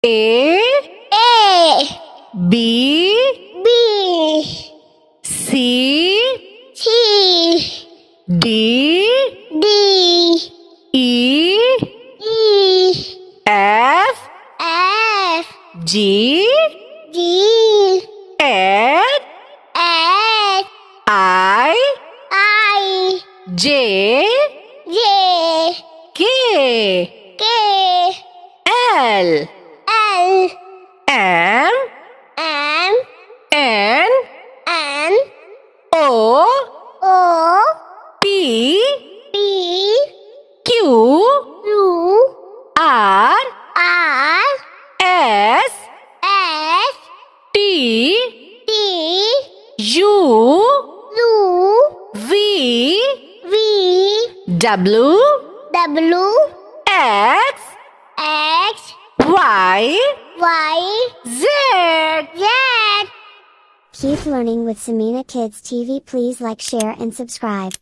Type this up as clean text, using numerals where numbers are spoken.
A A B B C C D D E E F F G G H H I I J J K K L L M M N N O O P P Q U R R S S T T U U V V W W X X Y Y Z. Z. Keep learning with Samina Kids TV. Please like, share and subscribe.